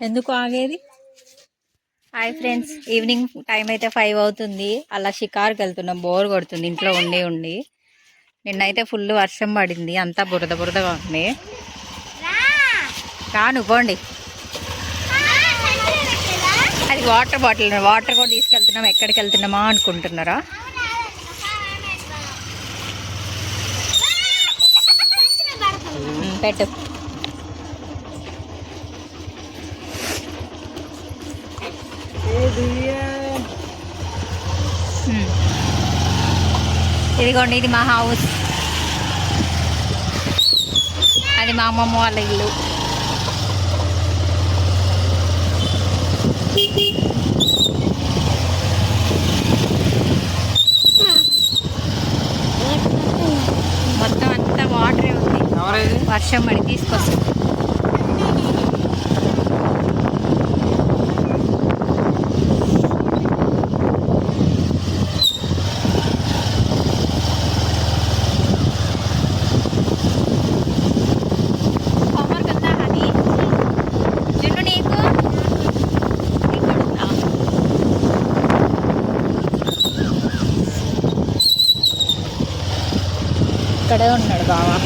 ఎందుకు ఆగేది? Hi friends, evening time అయితే 5 అవుతుంది. అలా షికార్కి వెళ్తున్నాం. బోర్ కొడుతుంది ఇంట్లో ఉండి. నిన్నైతే ఫుల్ వర్షం పడింది, అంతా బురదగా ఉంది. రాను పోండి. అది వాటర్ బాటిల్, వాటర్ కూడా తీసుకెళ్తున్నాం. ఎక్కడికి వెళ్తున్నామా అనుకుంటున్నారా? పెట్టు. ఇదిగోండి, ఇది మా హౌస్. అది మా అమ్మమ్మ వాళ్ళ ఇల్లు. మొత్తం అంతా వాటరే ఉంది. వర్షం పడి తీసుకొస్తాం. ఇక్కడే ఉన్నాడు బావా.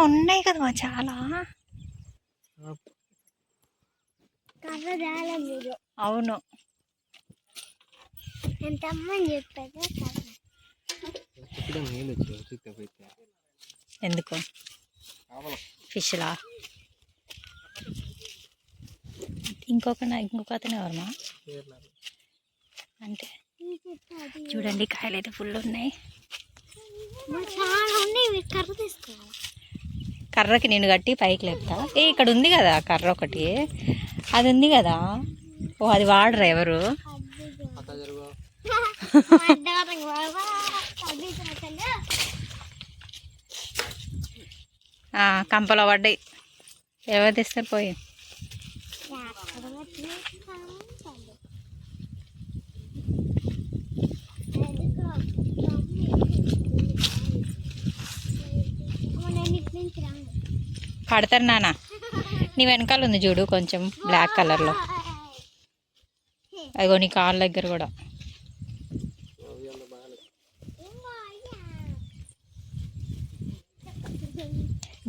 ఉన్నాయి కదా చాలా. అవును, ఎందుకు ఫిష్లా? ఇంకొక అతను ఎవరమ్మా అంటే చూడండి, కాయలు అయితే ఫుల్ ఉన్నాయి. కర్రకి నేను కట్టి పైకి లేపుతా. ఇక్కడ ఉంది కదా కర్ర ఒకటి, అది ఉంది కదా. ఓ, అది వాడరా ఎవరు? కంపలో పడ్డాయి. ఎవరు తెస్తారు పోయి? పడతారు నాన్న. నీ వెనకాల ఉంది చూడు, కొంచెం బ్లాక్ కలర్లో. అదిగో నీ కాళ్ళ దగ్గర కూడా.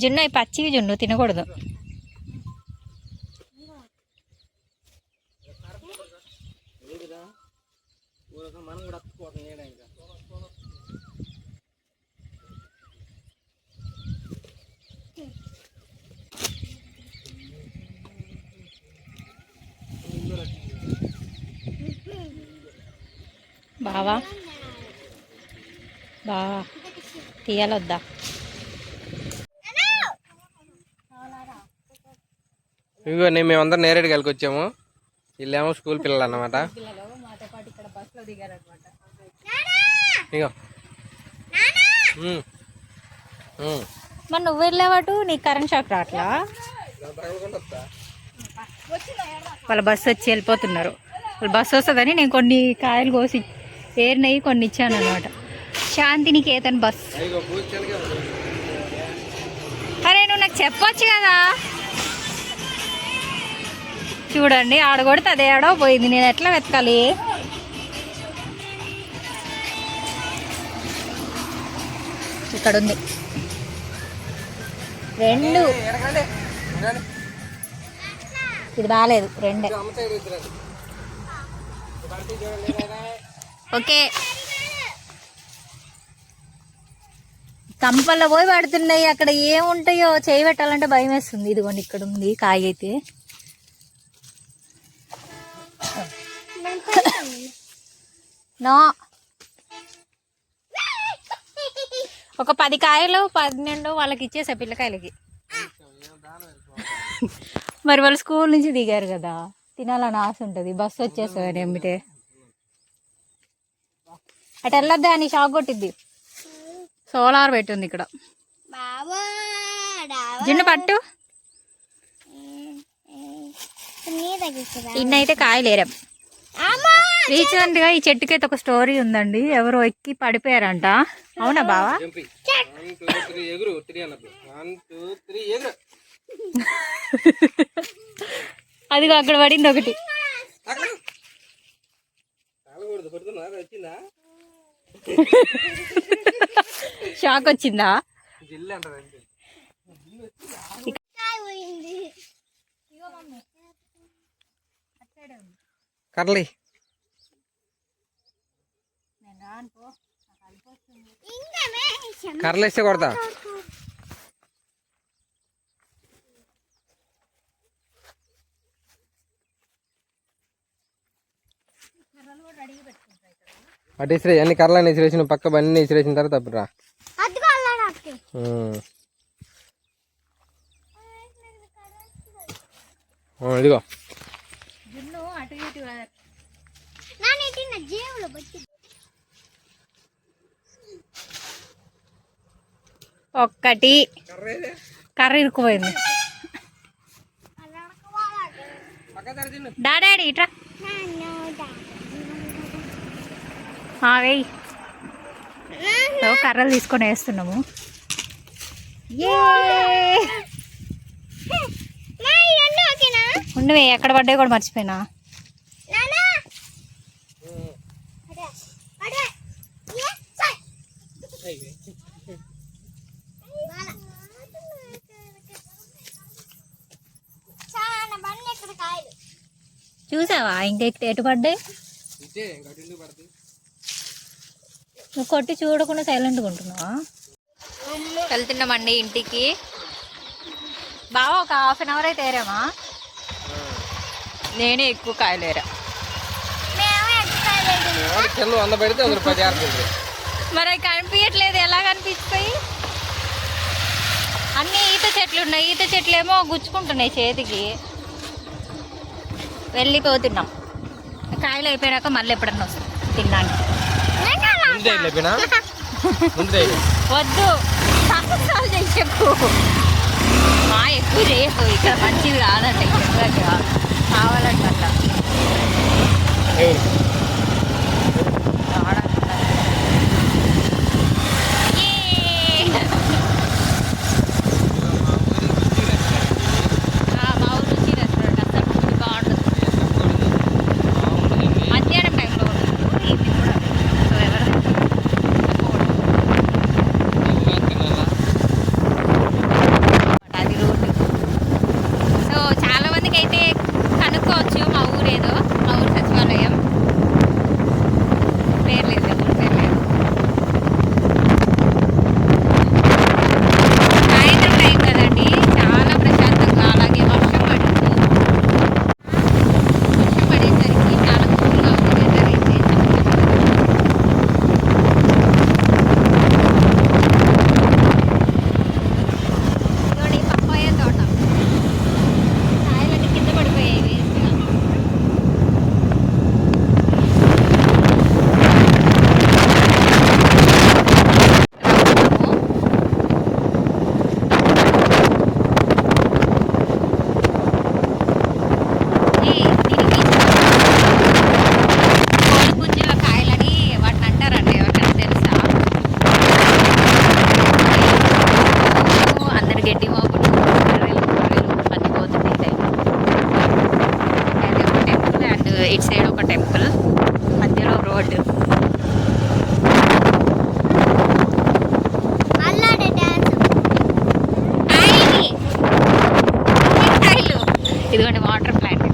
జున్ను, అవి పచ్చివి జున్ను, తినకూడదు. బావా తీయాలొద్దా? ఇదిగో మేమందరం నేరేడుకి వెళ్ళకొచ్చాము. వీళ్ళేమో స్కూల్ పిల్లలు అన్నమాట. ఇగో మరి నువ్వు వెళ్ళావాటు, నీకు కరెంట్ షాక్ రావట్లా? వాళ్ళ బస్సు వచ్చి వెళ్ళిపోతున్నారు. వాళ్ళ బస్సు వస్తుందని నేను కొన్ని కాయలు కోసి ఏరినవి కొన్ని ఇచ్చాను అనమాట. శాంతినికేతన్ బస్. అరే నువ్వు నాకు చెప్పొచ్చు కదా. చూడండి ఆడ కొడితే అదే ఆడో పోయింది, నేను ఎట్లా వెతకాలి? ఇక్కడ ఉంది 2. ఇది బాగాలేదు 2. ఓకే కంపల్లో పోయి పడుతున్నాయి. అక్కడ ఏముంటాయో చేయి పెట్టాలంటే భయం వేస్తుంది. ఇదిగోండి ఇక్కడ ఉంది కాయ అయితే. నో ఒక 10 కాయలు 12 వాళ్ళకి ఇచ్చేసా పిల్లకాయలకి. మరి వాళ్ళు స్కూల్ నుంచి దిగారు కదా, తినాలని ఆశ ఉంటుంది. బస్సు వచ్చేస్తుంది ఎమ్మిటే. అటు వెళ్ళొద్దా అని షాక్ కొట్టిద్ది. సోలార్ పెట్టింది ఇక్కడ. జిన్ను పట్టు. ఇన్నైతే కాయలేరాం. రీసెంట్ గా ఈ చెట్టుకైతే ఒక స్టోరీ ఉందండి. ఎవరో ఎక్కి పడిపోయారంట. అవునా బావా? అదిగో అక్కడ పడింది ఒకటి. షాక్ వచ్చిందా? కర్లీ కర్రలేస్తే కొడతా. అటు ఇసిరే అన్ని కర్రలు ఇసిరేసిన పక్క బండి ఇసిరేసిన తర్వాత తప్పురా. ఇదిగో ఒక్కటి కర్ర ఇరుక్కుపోయింది. డాడీ ఇట్రా వేయి. కర్రలు తీసుకొని వేస్తున్నాము. ఉండవే ఎక్కడ పడ్డాయి కూడా మర్చిపోయినా. చూసావా ఇంకా ఎటు పడ్డాయి? నువ్వు కొట్టి చూడకుండా సైలెంట్గా ఉంటున్నావా? వెళ్తున్నామండి ఇంటికి. బావా ఒక హాఫ్ అన్ అవర్ అయితే ఏరామా? నేనే ఎక్కువ కాయలేరా. మరి అవి కనిపించట్లేదు. ఎలా కనిపిస్తాయి? అన్ని ఈత చెట్లు ఉన్నాయి. ఈత చెట్లు ఏమో గుచ్చుకుంటున్నాయి చేతికి. వెళ్ళిపోతున్నాం. కాయలు అయిపోయాక మళ్ళీ ఎప్పుడన్నా వస్తాం తినడానికి. వద్దు సాహసాలు చేసి చెప్పు. ఎక్కువ చేయకు. ఇక్కడ మంచిది కాదంట. ఇక్కడ కావాలంట అట్లా. మా ఊరు రుచి రెస్టారెంట్ అసలు ఫుడ్ బాగుంటుంది. మధ్యాహ్నం టైంలో ఉంటుంది, ఈవినింగ్ కూడా. సో ఎవరు అది రోడ్డు. సో చాలా మందికి అయితే కనుక్కోవచ్చు మా ఊరు ఏదో, మా ఊరు సచివాలయం. ఇటు సైడ్ ఒక టెంపుల్, మధ్యలో రోడ్డు. ఇదిగోండి వాటర్ ప్లాంట్.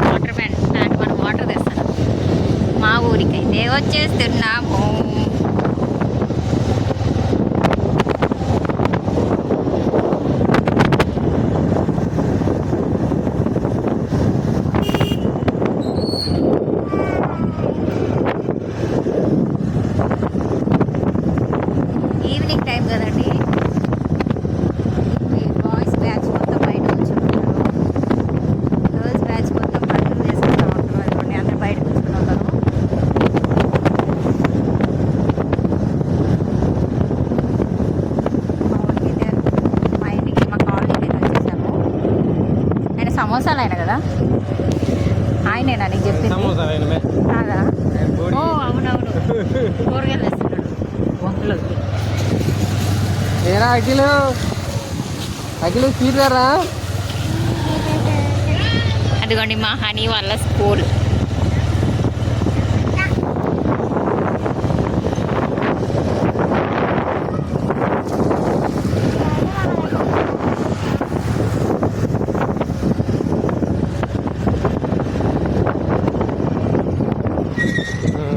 వాటర్ ప్లాంట్ మనం వాటర్ తెస్తాను. మా ఊరికైతే వచ్చేస్తున్నాము. ఈవినింగ్ టైం కదండి, బాయ్స్ బ్యాచ్ మొత్తం బయట కూర్చుంటారు, గర్ల్స్ బ్యాచ్ మొత్తం బట్టలు వేసుకుంటూ ఉంటారు. అదిగోండి అందరు బయట కూర్చుని ఉంటారు. మా ఊరికైతే, మా ఇంటికి, మా కాలనీకి అయితే వచ్చేసాము. ఆయన సమోసాలు ఆయన కదా, ఆయనేనా నీకు చెప్పింది? కాదా? ఓ అవునవును, కూరగాయలు వేస్తున్నాడు వంకలోకి. ఏరా అఖిలు, అఖిలు తీరారా? అదిగోండి మా హనీ వాళ్ళ స్కూల్.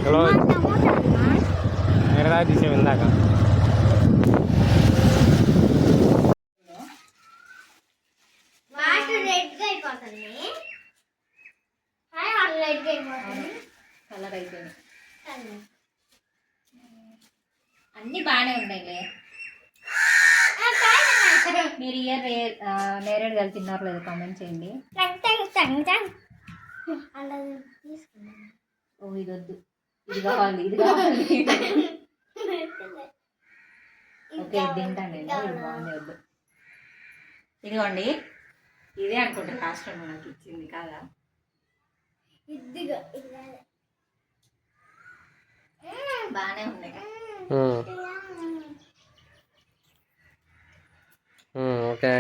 హలో, ఎక్కడ తీసావు ఇందాక? కలర్ అయిపోయింది. అన్నీ బాగానే ఉన్నాయిలే. మీరు ఇయర్ నేరేడుకాయలు తిన్నారు లేదు కామెంట్ చేయండి. ఓ ఇది వద్దు, ఇది కావాలి, ఇది కావాలి. ఓకే ఇది తింటాను నేను, ఇది బాగుంది, వద్దు. ఇదిగోండి, ఇదే అనుకుంటా లాస్ట్ టైం నాకు ఇచ్చింది కాదా? బాగానే ఉన్నాయి. ఓకే.